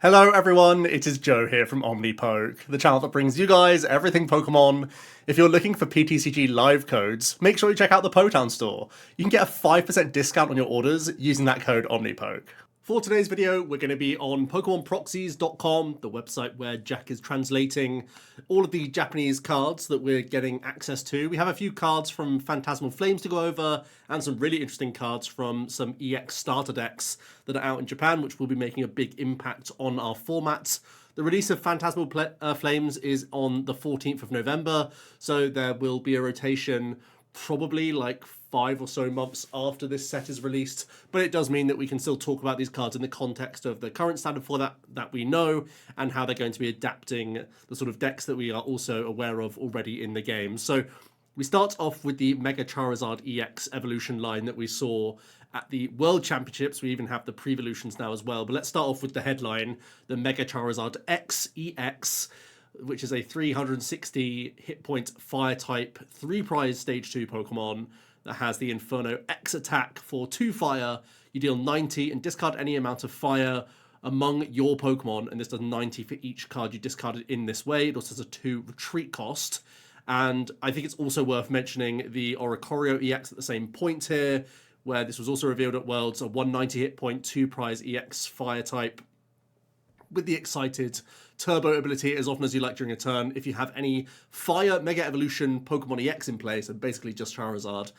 Hello everyone, it is Joe here from Omnipoke, the channel that brings you guys everything Pokemon. If you're looking for PTCG live codes, make sure you check out the Potown store. You can get a 5% discount on your orders using that code Omnipoke. For today's video, we're going to be on PokemonProxies.com, the website where Jack is translating all of the Japanese cards that we're getting access to. We have a few cards from Phantasmal Flames to go over, and some really interesting cards from some EX starter decks that are out in Japan, which will be making a big impact on our formats. The release of Phantasmal Flames is on the 14th of November, so there will be a rotation probably like 5 or so months after this set is released, but it does mean that we can still talk about these cards in the context of the current standard format that we know and how they're going to be adapting the sort of decks that we are also aware of already in the game. So we start off with the Mega Charizard EX evolution line that we saw at the World Championships. We even have the pre-evolutions now as well, but let's start off with the headline, the Mega Charizard X EX, which is a 360 hit point fire type 3-prize stage 2 Pokemon that has the Inferno X attack for 2 fire. You deal 90 and discard any amount of fire among your Pokemon, and this does 90 for each card you discarded in this way. It also has a 2 retreat cost. And I think it's also worth mentioning the Oricorio EX at the same point here, where this was also revealed at Worlds, a 190 hit point 2-prize EX fire type with the excited turbo ability as often as you like during a turn. If you have any fire Mega Evolution Pokemon EX in play, so basically just Charizard,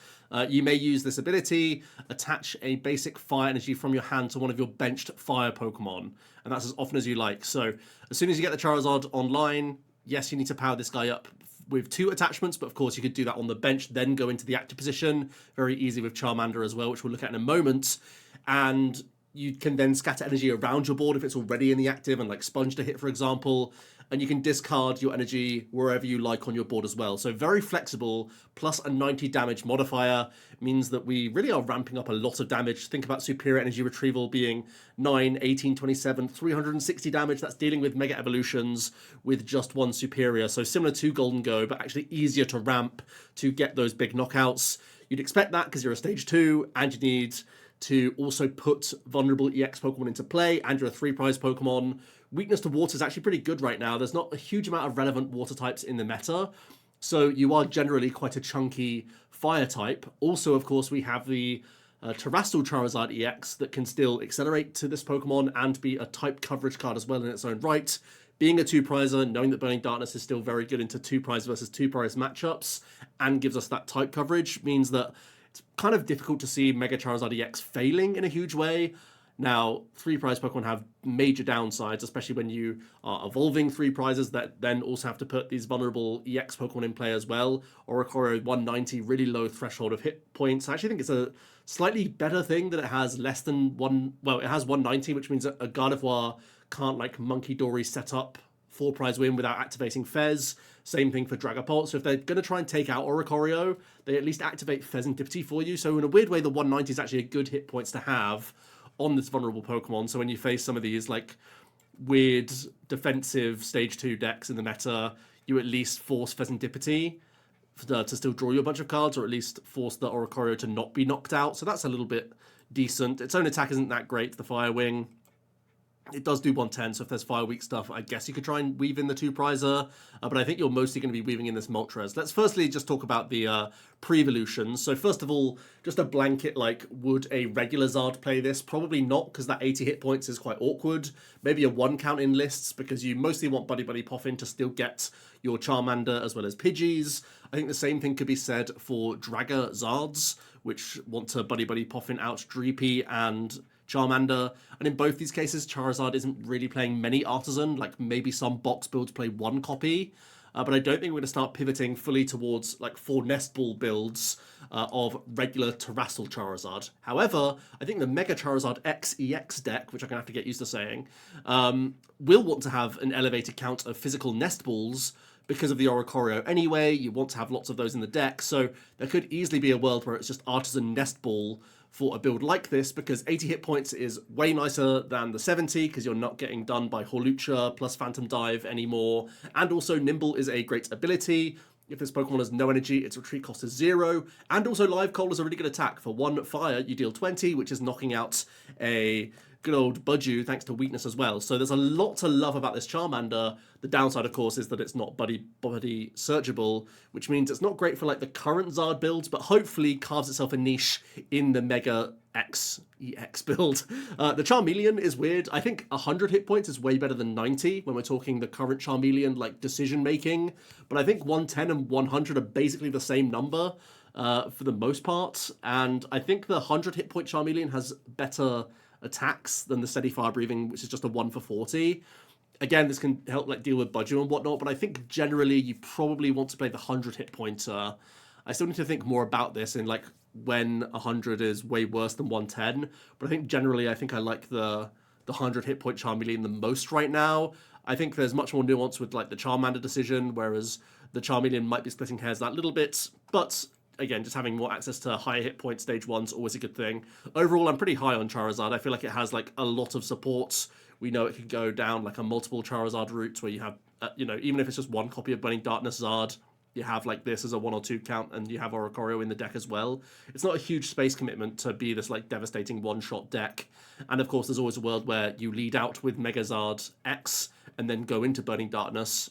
you may use this ability, attach a basic fire energy from your hand to one of your benched fire Pokemon, and that's as often as you like. So as soon as you get the Charizard online, yes, you need to power this guy up with 2 attachments, but of course you could do that on the bench, then go into the active position. Very easy with Charmander as well, which we'll look at in a moment. And you can then scatter energy around your board if it's already in the active, and like sponge to hit, for example. And you can discard your energy wherever you like on your board as well. So very flexible, plus a 90 damage modifier means that we really are ramping up a lot of damage. Think about superior energy retrieval being 9, 18, 27, 360 damage. That's dealing with Mega Evolutions with just 1 superior. So similar to Golden Go, but actually easier to ramp to get those big knockouts. You'd expect that because you're a stage 2 and you need to also put vulnerable EX Pokemon into play, and you're a 3-prize Pokemon. Weakness to water is actually pretty good right now. There's not a huge amount of relevant water types in the meta, so you are generally quite a chunky fire type. Also, of course, we have the Terrestrial Charizard EX that can still accelerate to this Pokemon and be a type coverage card as well in its own right. Being a 2-prizer, knowing that Burning Darkness is still very good into 2-prize versus 2-prize matchups and gives us that type coverage means that it's kind of difficult to see Mega Charizard EX failing in a huge way. Now, 3-prize Pokemon have major downsides, especially when you are evolving 3-prizes that then also have to put these vulnerable EX Pokemon in play as well. Oricorio 190, really low threshold of hit points. I actually think it's a slightly better thing that it has less than it has 190, which means a Gardevoir can't like Monkey Dory set up 4-prize win without activating Fez. Same thing for Dragapult. So if they're going to try and take out Oricorio, they at least activate Fezandipity for you. So in a weird way, the 190 is actually a good hit points to have on this vulnerable Pokemon. So when you face some of these like weird defensive stage 2 decks in the meta, you at least force Fezandipity to still draw you a bunch of cards, or at least force the Oricorio to not be knocked out. So that's a little bit decent. Its own attack isn't that great, the Fire Wing. It does do 110, so if there's Fire Weak stuff, I guess you could try and weave in the 2-prizer, but I think you're mostly going to be weaving in this Moltres. Let's firstly just talk about the pre-evolutions. So first of all, just a blanket, like, would a regular Zard play this? Probably not, because that 80 hit points is quite awkward. Maybe a 1 count in lists, because you mostly want Buddy Buddy Poffin to still get your Charmander as well as Pidgeys. I think the same thing could be said for Draga Zards, which want to Buddy Buddy Poffin out Dreepy and Charmander, and in both these cases, Charizard isn't really playing many Artisan, like maybe some box builds play 1 copy, but I don't think we're going to start pivoting fully towards like 4 Nest Ball builds of regular Terrestrial Charizard. However, I think the Mega Charizard X EX deck, which I'm going to have to get used to saying, will want to have an elevated count of physical Nest Balls because of the Oricorio anyway. You want to have lots of those in the deck, so there could easily be a world where it's just Artisan Nest Ball for a build like this, because 80 hit points is way nicer than the 70, because you're not getting done by Hawlucha plus Phantom Dive anymore, and also Nimble is a great ability. If this Pokemon has no energy, its retreat cost is 0, and also Live Coal is a really good attack. For 1 fire, you deal 20, which is knocking out a good old Budgie thanks to weakness as well. So there's a lot to love about this Charmander. The downside, of course, is that it's not body searchable, which means it's not great for like the current Zard builds, but hopefully carves itself a niche in the Mega X EX build. The Charmeleon is weird. I think 100 hit points is way better than 90 when we're talking the current Charmeleon like decision making. But I think 110 and 100 are basically the same number for the most part. And I think the 100 hit point Charmeleon has better attacks than the Steady Fire Breathing, which is just a 1 for 40. Again, this can help like deal with budget and whatnot, but I think generally you probably want to play the 100 hit pointer. I still need to think more about this in like when 100 is way worse than 110, but I think generally I like the 100 hit point Charmeleon the most right now. I think there's much more nuance with like the Charmander decision, whereas the Charmeleon might be splitting hairs that little bit, but again, just having more access to higher hit point stage 1's always a good thing. Overall, I'm pretty high on Charizard. I feel like it has like a lot of support. We know it could go down like a multiple Charizard route where you have, even if it's just one copy of Burning Darkness Zard, you have like this as a 1 or 2 count, and you have Oricorio in the deck as well. It's not a huge space commitment to be this like devastating one-shot deck. And of course, there's always a world where you lead out with Mega Charizard X and then go into Burning Darkness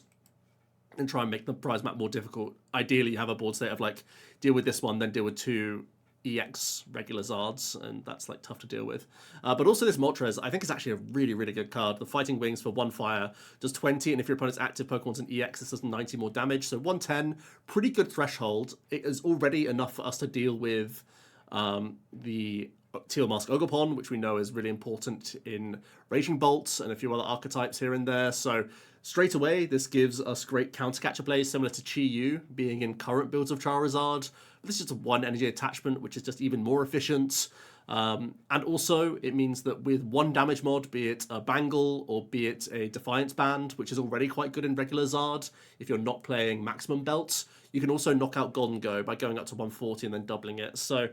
and try and make the prize map more difficult. Ideally, you have a board state of like, deal with this one, then deal with 2 EX regular Zards, and that's like tough to deal with. But also this Moltres, I think is actually a really, really good card. The Fighting Wings for 1 fire does 20, and if your opponent's active Pokemon's an EX, this does 90 more damage. So 110, pretty good threshold. It is already enough for us to deal with the Teal Mask Ogopon, which we know is really important in Raging Bolts and a few other archetypes here and there. So straight away, this gives us great counter-catcher plays, similar to Chi-Yu being in current builds of Charizard. But this is just a 1 energy attachment, which is just even more efficient. And also, it means that with 1 damage mod, be it a Bangle or be it a Defiance Band, which is already quite good in regular Zard, if you're not playing maximum belts, you can also knock out Golden Go by going up to 140 and then doubling it. So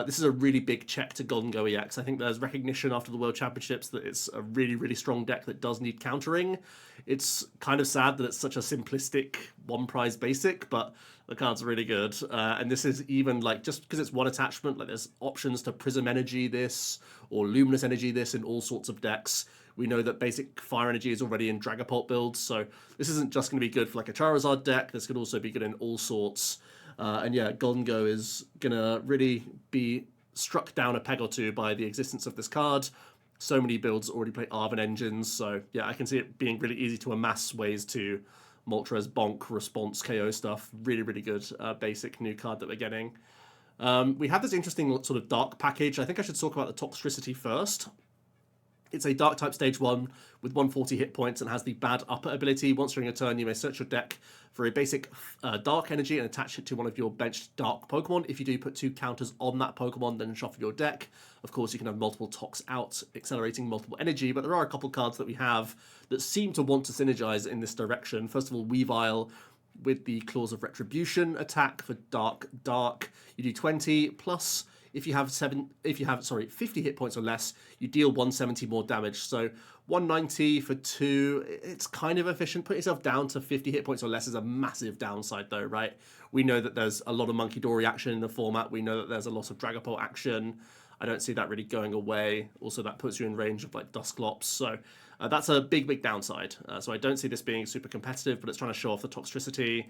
this is a really big check to Golden Go EX. I think there's recognition after the World Championships that it's a really, really strong deck that does need countering. It's kind of sad that it's such a simplistic 1 prize basic, but the card's really good. And this is even like, just because it's 1 attachment, like there's options to Prism Energy this or Luminous Energy this in all sorts of decks. We know that basic Fire Energy is already in Dragapult builds, so this isn't just going to be good for like a Charizard deck. This could also be good in all sorts. And yeah, Golden Go is going to really be struck down a peg or two by the existence of this card. So many builds already play Arven engines, so yeah, I can see it being really easy to amass ways to Moltres, Bonk, Response, KO stuff. Really, really good basic new card that we're getting. We have this interesting sort of dark package. I think I should talk about the Toxtricity first. It's a Dark type stage 1 with 140 hit points and has the bad upper ability. Once during a turn, you may search your deck for a basic Dark energy and attach it to one of your benched Dark Pokemon. If you do, put 2 counters on that Pokemon, then shuffle your deck. Of course, you can have multiple Tox out, accelerating multiple energy, but there are a couple cards that we have that seem to want to synergize in this direction. First of all, Weavile with the Claws of Retribution attack for Dark. You do 20 plus. If you have 50 hit points or less, you deal 170 more damage. So 190 for 2, it's kind of efficient. Put yourself down to 50 hit points or less is a massive downside though, right? We know that there's a lot of Monkey Dory action in the format. We know that there's a lot of Dragapult action. I don't see that really going away. Also, that puts you in range of like Dusclops. So that's a big, big downside. So I don't see this being super competitive, but it's trying to show off the Toxtricity.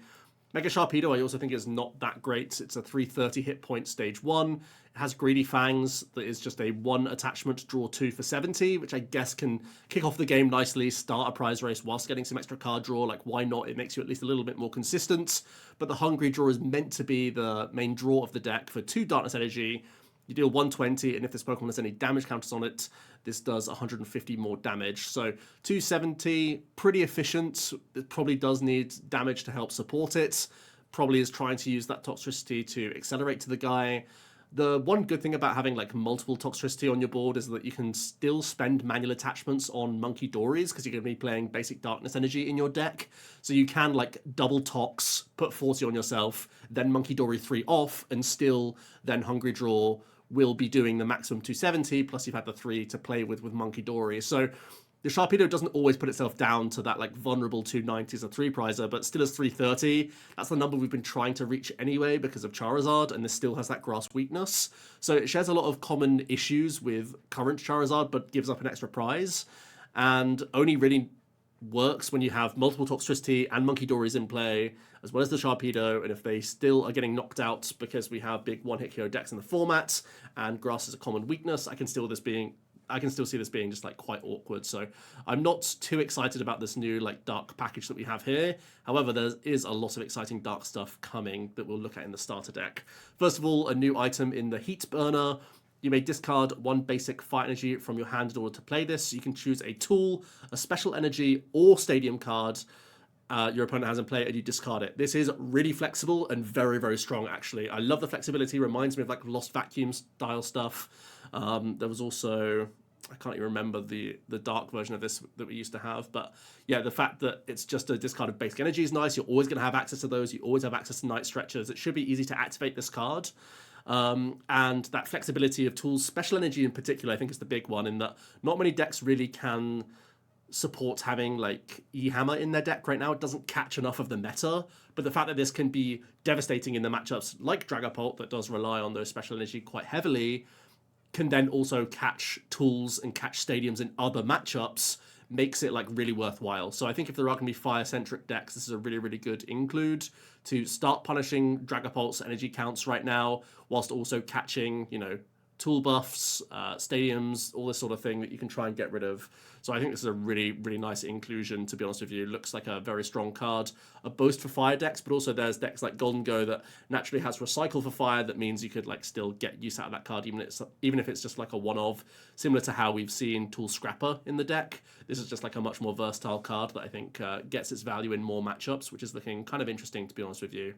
Mega Sharpedo, I also think is not that great. It's a 330 hit point stage 1. It has Greedy Fangs that is just a 1 attachment, draw 2 for 70, which I guess can kick off the game nicely, start a prize race whilst getting some extra card draw. Like, why not? It makes you at least a little bit more consistent. But the Hungry Draw is meant to be the main draw of the deck for 2 Darkness Energy. You deal 120, and if this Pokemon has any damage counters on it, this does 150 more damage. So 270, pretty efficient. It probably does need damage to help support it. Probably is trying to use that Toxtricity to accelerate to the guy. The one good thing about having like multiple Toxtricity on your board is that you can still spend manual attachments on Monkey Dories because you're going to be playing basic Darkness Energy in your deck. So you can like double Tox, put 40 on yourself, then Monkey Dory 3 off, and still then Hungry Draw will be doing the maximum 270, plus you've had the 3 to play with Monkey Dory. So The Sharpedo doesn't always put itself down to that like vulnerable 290s or 3-prizer, but still is 330. That's the number we've been trying to reach anyway because of Charizard, and this still has that grass weakness. So it shares a lot of common issues with current Charizard, but gives up an extra prize, and only really works when you have multiple Toxtricity and Monkey Dories in play, as well as the Sharpedo, and if they still are getting knocked out because we have big one-hit KO decks in the format, and grass is a common weakness, I can still see this being just like quite awkward. So I'm not too excited about this new like dark package that we have here. However, there is a lot of exciting dark stuff coming that we'll look at in the starter deck. First of all, a new item in the Heat Burner. You may discard one basic fire energy from your hand in order to play this. You can choose a tool, a special energy, or stadium card your opponent has in play, and you discard it. This is really flexible and very, very strong, actually. I love the flexibility. Reminds me of like Lost Vacuum style stuff. There was also, I can't even remember the dark version of this that we used to have, but yeah, the fact that it's just a discard of basic energy is nice. You're always going to have access to those. You always have access to Night Stretchers. It should be easy to activate this card. And that flexibility of tools, special energy in particular, I think is the big one, in that not many decks really can support having like E-Hammer in their deck right now. It doesn't catch enough of the meta, but the fact that this can be devastating in the matchups like Dragapult that does rely on those special energy quite heavily, can then also catch tools and catch stadiums in other matchups, makes it like really worthwhile. So I think if there are going to be fire-centric decks, this is a really, really good include to start punishing Dragapult's energy counts right now, whilst also catching, you know, tool buffs, stadiums, all this sort of thing that you can try and get rid of. So I think this is a really, really nice inclusion, to be honest with you. It looks like a very strong card. A boost for fire decks, but also there's decks like Golden Go that naturally has recycle for fire. That means you could like still get use out of that card, even if it's just like a one-of, similar to how we've seen Tool Scrapper in the deck. This is just like a much more versatile card that I think gets its value in more matchups, which is looking kind of interesting, to be honest with you.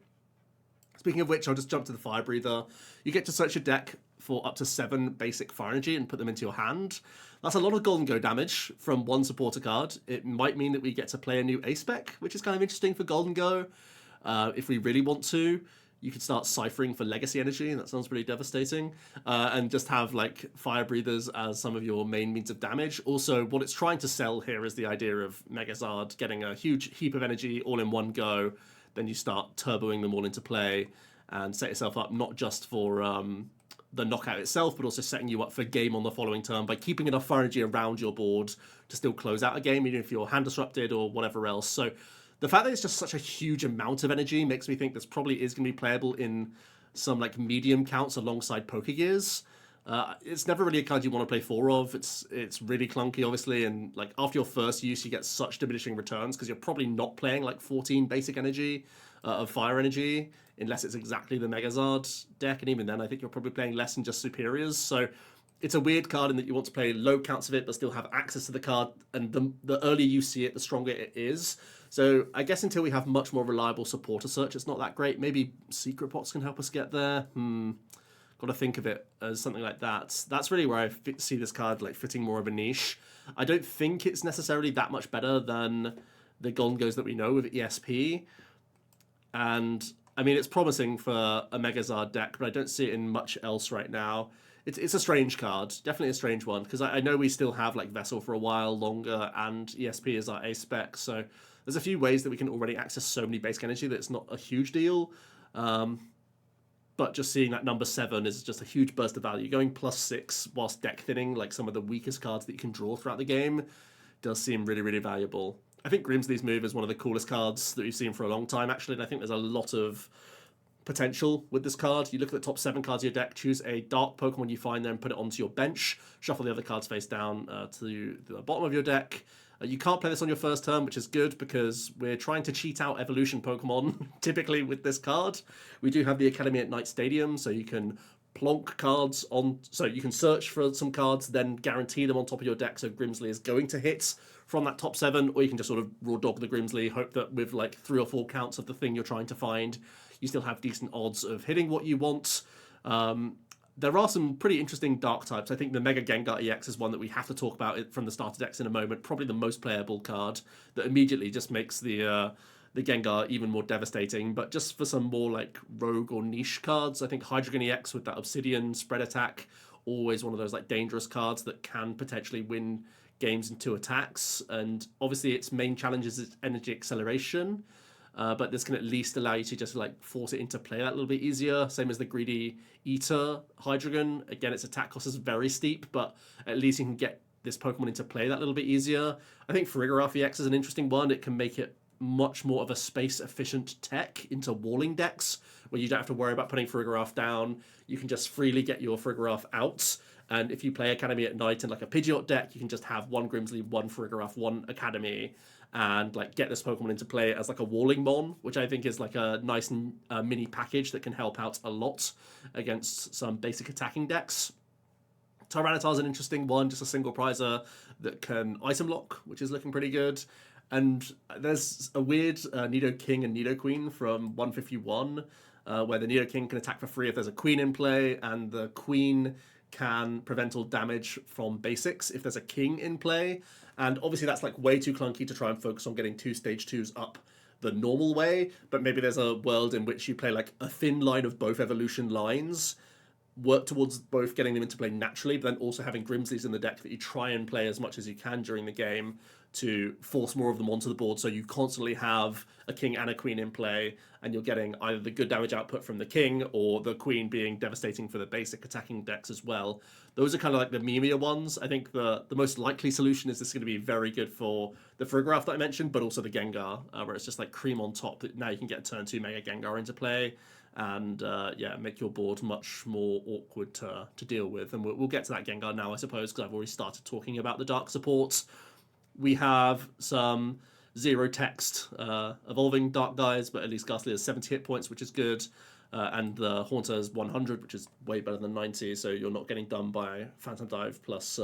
Speaking of which, I'll just jump to the Fire Breather. You get to search your deck for up to 7 basic fire energy and put them into your hand. That's a lot of Golden Go damage from one supporter card. It might mean that we get to play a new A-Spec, which is kind of interesting for Golden Go. If we really want to, you could start ciphering for legacy energy, and that sounds pretty devastating. And just have like Fire Breathers as some of your main means of damage. Also, what it's trying to sell here is the idea of Megazard getting a huge heap of energy all in one go. Then you start turboing them all into play and set yourself up not just for the knockout itself, but also setting you up for game on the following turn by keeping enough fire energy around your board to still close out a game, even if you're hand disrupted or whatever else. So the fact that it's just such a huge amount of energy makes me think this probably is going to be playable in some like medium counts alongside Pokegears. It's never really a card you want to play 4 of. It's really clunky, obviously, and like after your first use, you get such diminishing returns because you're probably not playing like 14 basic energy of fire energy, unless it's exactly the Megazard deck, and even then, I think you're probably playing less than just superiors. So it's a weird card in that you want to play low counts of it, but still have access to the card, and the earlier you see it, the stronger it is. So I guess until we have much more reliable supporter search, it's not that great. Maybe Secret Box can help us get there. Got to think of it as something like that. That's really where I see this card like fitting more of a niche. I don't think it's necessarily that much better than the Golden Goes that we know with ESP. And I mean, it's promising for a Megazard deck, but I don't see it in much else right now. It's a strange card, definitely a strange one, because I know we still have like Vessel for a while longer, and ESP is our A-Spec, so there's a few ways that we can already access so many basic energy that it's not a huge deal. But just seeing that number 7 is just a huge burst of value. Going +6 whilst deck thinning, like some of the weakest cards that you can draw throughout the game, does seem really, really valuable. I think Grimsley's move is one of the coolest cards that we've seen for a long time, actually, and I think there's a lot of potential with this card. You look at the top 7 cards of your deck, choose a dark Pokemon you find there and put it onto your bench, shuffle the other cards face down to the bottom of your deck. You can't play this on your first turn, which is good because we're trying to cheat out evolution Pokemon, typically with this card. We do have the Academy at Night Stadium, so you can plonk cards on, so you can search for some cards, then guarantee them on top of your deck, so Grimsley is going to hit from that top 7, or you can just sort of raw dog the Grimsley, hope that with like 3 or 4 counts of the thing you're trying to find, you still have decent odds of hitting what you want. There are some pretty interesting dark types. I think the Mega Gengar EX is one that we have to talk about from the starter decks in a moment. Probably the most playable card that immediately just makes the Gengar even more devastating. But just for some more like rogue or niche cards, I think Hydreigon EX with that Obsidian spread attack, always one of those like dangerous cards that can potentially win games into attacks, and obviously its main challenge is its energy acceleration. But this can at least allow you to just like force it into play that little bit easier. Same as the Greedy Eater Hydreigon. Again, its attack cost is very steep, but at least you can get this Pokemon into play that little bit easier. I think Farigiraf EX is an interesting one. It can make it much more of a space-efficient tech into walling decks, where you don't have to worry about putting Farigiraf down. You can just freely get your Farigiraf out. And if you play Academy at night in like a Pidgeot deck, you can just have one Grimsley, one Farigiraf, one Academy, and like get this Pokemon into play as like a walling mon, which I think is like a nice mini package that can help out a lot against some basic attacking decks. Tyranitar's an interesting one, just a single prizer that can item lock, which is looking pretty good. And there's a weird Nidoking and Nidoqueen from 151, where the Nidoking can attack for free if there's a Queen in play, and the Queen can prevent all damage from basics if there's a King in play. And obviously that's like way too clunky to try and focus on getting 2 stage 2s up the normal way, but maybe there's a world in which you play like a thin line of both evolution lines, work towards both getting them into play naturally, but then also having Grimsleys in the deck that you try and play as much as you can during the game to force more of them onto the board, so you constantly have a King and a Queen in play, and you're getting either the good damage output from the King or the Queen being devastating for the basic attacking decks as well. Those are kind of like the memeier ones. I think the most likely solution is this is going to be very good for the Farigiraf that I mentioned, but also the Gengar, where it's just like cream on top. Now you can get turn 2 Mega Gengar into play, and yeah, make your board much more awkward to deal with. And we'll get to that Gengar now, I suppose, because I've already started talking about the Dark supports. We have some zero text evolving Dark guys, but at least Ghastly has 70 hit points, which is good. And the Haunter is 100, which is way better than 90, so you're not getting done by Phantom Dive plus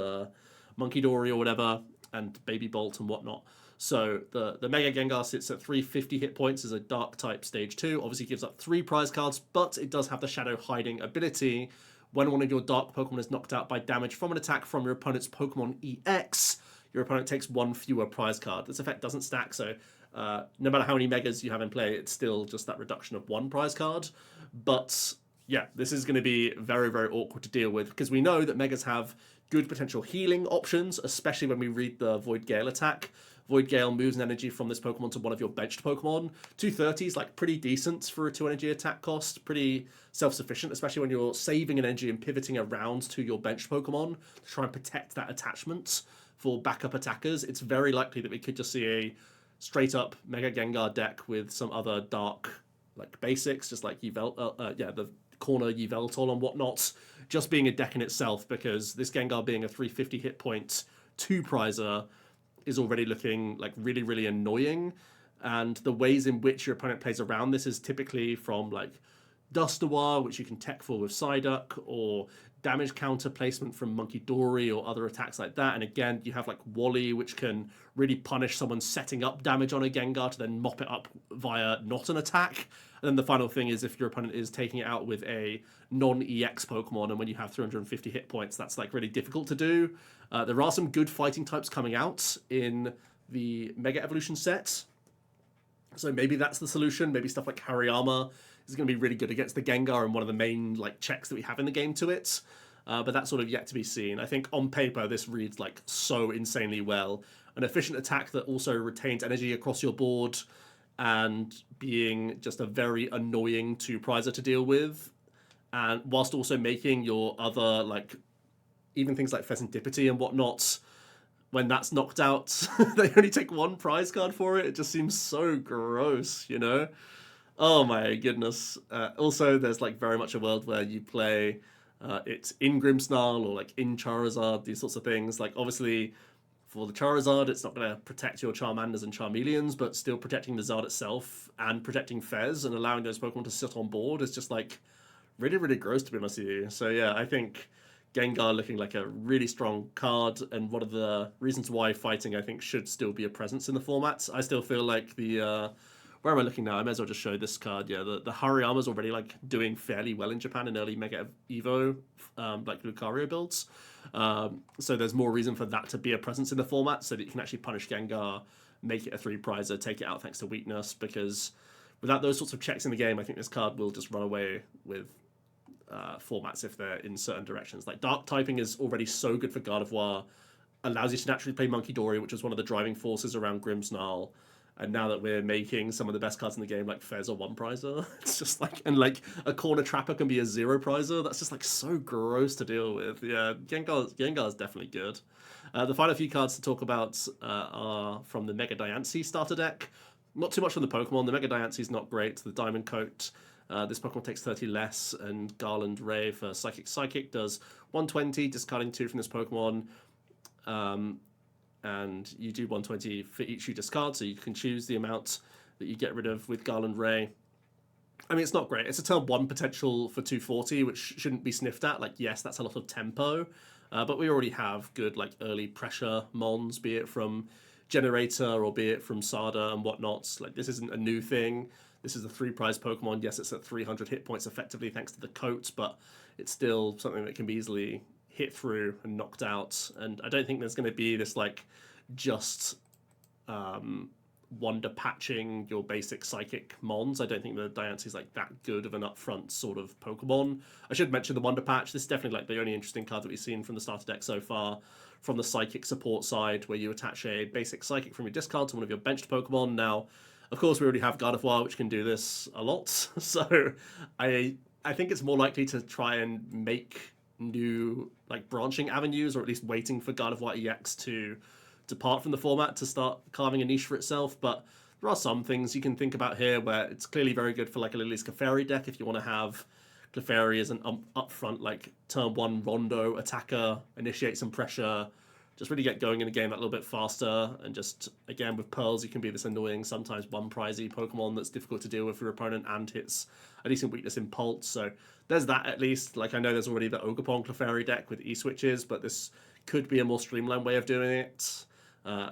Monkey Dory or whatever, and Baby Bolt and whatnot. So the Mega Gengar sits at 350 hit points as a Dark type stage 2. Obviously gives up 3 prize cards, but it does have the Shadow Hiding ability. When one of your Dark Pokemon is knocked out by damage from an attack from your opponent's Pokemon EX, your opponent takes 1 fewer prize card. This effect doesn't stack, so no matter how many Megas you have in play, it's still just that reduction of 1 prize card. But yeah, this is going to be very, very awkward to deal with, because we know that Megas have good potential healing options, especially when we read the Void Gale attack. Void Gale moves an energy from this Pokemon to one of your benched Pokemon. 230 is like pretty decent for a 2 energy attack cost, pretty self-sufficient, especially when you're saving an energy and pivoting around to your benched Pokemon to try and protect that attachment for backup attackers. It's very likely that we could just see a straight up Mega Gengar deck with some other Dark like basics, just like the corner Yveltal and whatnot, just being a deck in itself, because this Gengar being a 350 hit point 2 prizer is already looking like really, really annoying. And the ways in which your opponent plays around this is typically from like Dustoir, which you can tech for with Psyduck, or damage counter placement from Monkey Dory or other attacks like that. And again, you have like Wally, which can really punish someone setting up damage on a Gengar to then mop it up via not an attack. And then the final thing is if your opponent is taking it out with a non-EX Pokemon, and when you have 350 hit points, that's like really difficult to do. There are some good fighting types coming out in the Mega Evolution set, so maybe that's the solution. Maybe stuff like Hariyama is going to be really good against the Gengar, and one of the main like checks that we have in the game to it. But that's sort of yet to be seen. I think on paper this reads like so insanely well. An efficient attack that also retains energy across your board, and being just a very annoying 2 prizer to deal with, and whilst also making your other like even things like Pheasantipity and whatnot, when that's knocked out, they only take 1 prize card for it. It just seems so gross, you know? Oh my goodness. Also, there's like very much a world where you play it in Grimmsnarl or like in Charizard, these sorts of things. Like obviously for the Charizard, it's not going to protect your Charmanders and Charmeleons, but still protecting the Zard itself and protecting Fez and allowing those Pokemon to sit on board is just like really, really gross, to be honest with you. So yeah, I think Gengar looking like a really strong card, and one of the reasons why fighting, I think, should still be a presence in the formats. I still feel like the where am I looking now? I may as well just show this card. Yeah, the Hariyama's already like doing fairly well in Japan in early Mega Evo, like Lucario builds. So there's more reason for that to be a presence in the format, so that you can actually punish Gengar, make it a 3 prizer, take it out thanks to weakness. Because without those sorts of checks in the game, I think this card will just run away with formats if they're in certain directions. Like Dark typing is already so good for Gardevoir allows you to naturally play Monkey Dory, which was one of the driving forces around Grimmsnarl. And now that we're making some of the best cards in the game, like Fez a 1-prizer, it's just like, and like a Corner Trapper can be a 0-prizer. That's just like so gross to deal with. Yeah, Gengar is definitely good. The final few cards to talk about are from the Mega Diancie starter deck. Not too much from the Pokemon. The Mega Diancie is not great. The Diamond Coat. This Pokemon takes 30 less, and Garland Ray for Psychic does 120, discarding 2 from this Pokemon. And you do 120 for each you discard, so you can choose the amount that you get rid of with Garland Ray. I mean, it's not great. It's a turn 1 potential for 240, which shouldn't be sniffed at. Like, yes, that's a lot of tempo, but we already have good, like, early pressure mons, be it from Generator or be it from Sada and whatnot. Like, this isn't a new thing. This is a 3-prize Pokemon. Yes, it's at 300 hit points effectively thanks to the coat, but it's still something that can be easily hit through and knocked out. And I don't think there's going to be this, like, just wonder patching your basic psychic mons. I don't think the Diancie is like that good of an upfront sort of Pokemon. I should mention the wonder patch. This is definitely like the only interesting card that we've seen from the starter deck so far. From the psychic support side, where you attach a basic psychic from your discard to one of your benched Pokemon. Now, of course, we already have Gardevoir, which can do this a lot. So I think it's more likely to try and make new like branching avenues, or at least waiting for Gardevoir EX to depart from the format to start carving a niche for itself. But there are some things you can think about here where it's clearly very good for like a Lily's Clefairy deck if you want to have Clefairy as an upfront like turn 1 Rondo attacker, initiate some pressure, just really get going in the game that little bit faster. And just again with Pearls, you can be this annoying, sometimes 1-prizey Pokemon that's difficult to deal with for your opponent and hits a decent weakness in Pulse. So there's that at least. Like I know there's already the Ogerpon Clefairy deck with E-switches, but this could be a more streamlined way of doing it.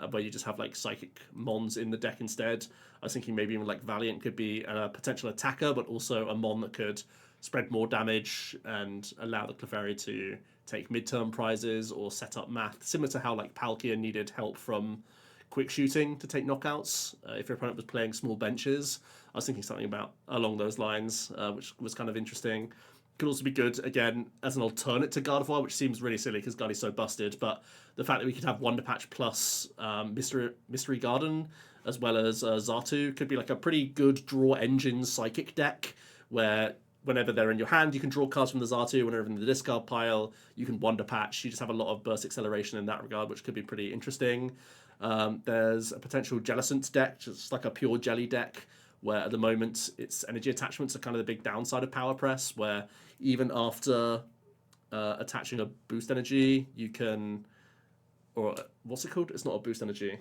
Where you just have like psychic mons in the deck instead. I was thinking maybe even like Valiant could be a potential attacker, but also a mon that could spread more damage and allow the Clefairy to take midterm prizes or set up math, similar to how like Palkia needed help from quick shooting to take knockouts if your opponent was playing small benches. I was thinking something about along those lines, which was kind of interesting. Could also be good, again, as an alternate to Gardevoir, which seems really silly because Gardy's so busted, but the fact that we could have Wonder Patch plus Mystery Garden, as well as Xatu, could be like a pretty good draw engine psychic deck, where whenever they're in your hand, you can draw cards from the Xatu, whenever in the discard pile, you can Wonder Patch. You just have a lot of burst acceleration in that regard, which could be pretty interesting. There's a potential Jellicent deck, just like a pure Jelly deck, where at the moment its energy attachments are kind of the big downside of Power Press, where even after attaching a boost energy, you can, or what's it called? It's not a boost energy.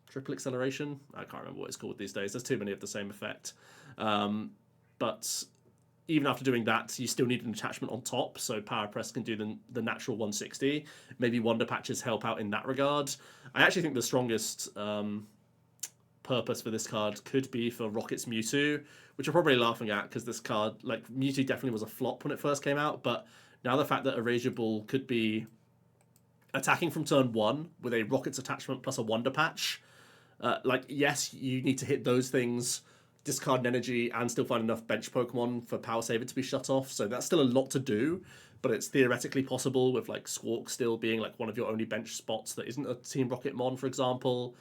Triple acceleration? I can't remember what it's called these days. There's too many of the same effect. But even after doing that, you still need an attachment on top, so Power Press can do the natural 160. Maybe Wonder Patches help out in that regard. I actually think the strongest purpose for this card could be for Rocket's Mewtwo, which you're probably laughing at because this card, like Mewtwo definitely was a flop when it first came out, but now the fact that Erasure Ball could be attacking from turn 1 with a Rocket's attachment plus a Wonder Patch, like yes, you need to hit those things, discard an energy, and still find enough bench Pokemon for Power Saver to be shut off, so that's still a lot to do, but it's theoretically possible with like Squawk still being like one of your only bench spots that isn't a Team Rocket Mon, for example.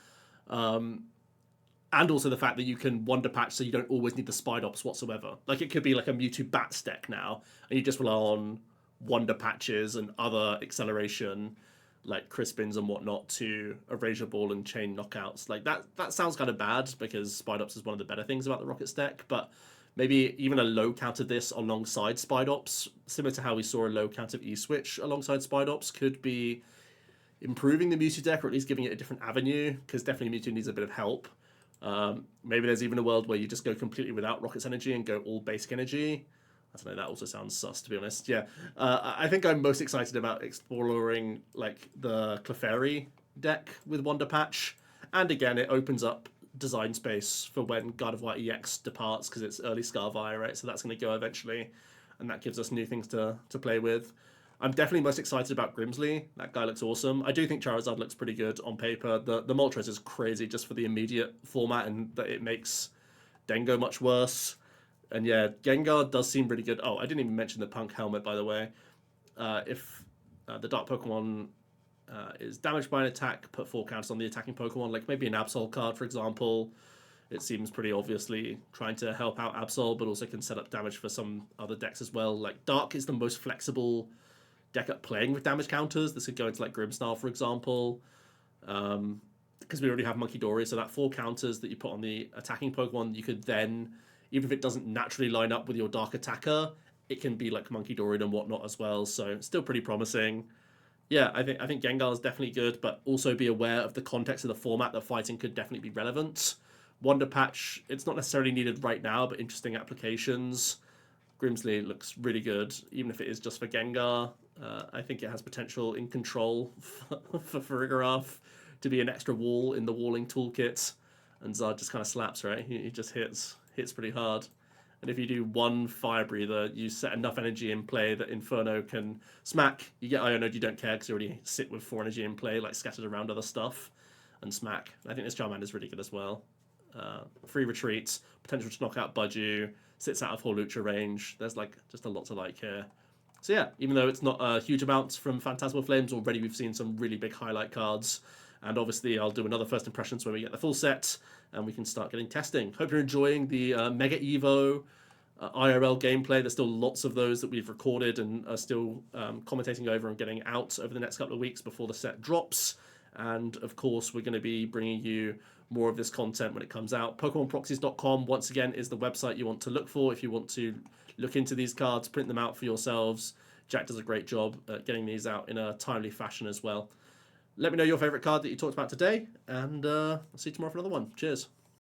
And also the fact that you can Wonder Patch so you don't always need the Spidops whatsoever. Like it could be like a Mewtwo Bats deck now, and you just rely on Wonder Patches and other acceleration, like Crispins and whatnot, to Erasure Ball and chain knockouts. Like that sounds kind of bad because Spidops is one of the better things about the Rockets deck, but maybe even a low count of this alongside Spidops, similar to how we saw a low count of E-Switch alongside Spidops, could be improving the Mewtwo deck, or at least giving it a different avenue, because definitely Mewtwo needs a bit of help. Maybe there's even a world where you just go completely without Rocket's energy and go all basic energy. I don't know, that also sounds sus, to be honest. Yeah, I think I'm most excited about exploring like the Clefairy deck with Wonder Patch. And again, it opens up design space for when Gardevoir EX departs, because it's early Scarvire, right? So that's going to go eventually, and that gives us new things to play with. I'm definitely most excited about Grimsley. That guy looks awesome. I do think Charizard looks pretty good on paper. The Moltres is crazy just for the immediate format, and that it makes Dengo much worse. And yeah, Gengar does seem really good. Oh, I didn't even mention the Punk Helmet, by the way. If the Dark Pokemon is damaged by an attack, put 4 counters on the attacking Pokemon, like maybe an Absol card, for example. It seems pretty obviously trying to help out Absol, but also can set up damage for some other decks as well. Like Dark is the most flexible deck at playing with damage counters. This could go into like Grimsley, for example, because we already have Monkey Dory. So that 4 counters that you put on the attacking Pokemon, you could then, even if it doesn't naturally line up with your Dark attacker, it can be like Monkey Dory and whatnot as well. So still pretty promising. Yeah, I think Gengar is definitely good, but also be aware of the context of the format that fighting could definitely be relevant. Wonder Patch, it's not necessarily needed right now, but interesting applications. Grimsley looks really good, even if it is just for Gengar. I think it has potential in Control for Farigiraf to be an extra wall in the walling toolkit. And Zard just kind of slaps, right? He just hits pretty hard. And if you do 1 Fire Breather, you set enough energy in play that Inferno can smack. You get Ionode, you don't care because you already sit with 4 energy in play, like scattered around other stuff, and smack. I think this Charmander is really good as well. Free retreats, potential to knock out Budew, sits out of Hawlucha range. There's like just a lot to like here. So yeah, even though it's not a huge amount from Phantasmal Flames, already we've seen some really big highlight cards. And obviously I'll do another first impressions when we get the full set and we can start getting testing. Hope you're enjoying the Mega Evo IRL gameplay. There's still lots of those that we've recorded and are still commentating over and getting out over the next couple of weeks before the set drops. And of course, we're going to be bringing you more of this content when it comes out. PokemonProxies.com, once again, is the website you want to look for if you want to look into these cards, print them out for yourselves. Jack does a great job at getting these out in a timely fashion as well. Let me know your favorite card that you talked about today, and I'll see you tomorrow for another one. Cheers.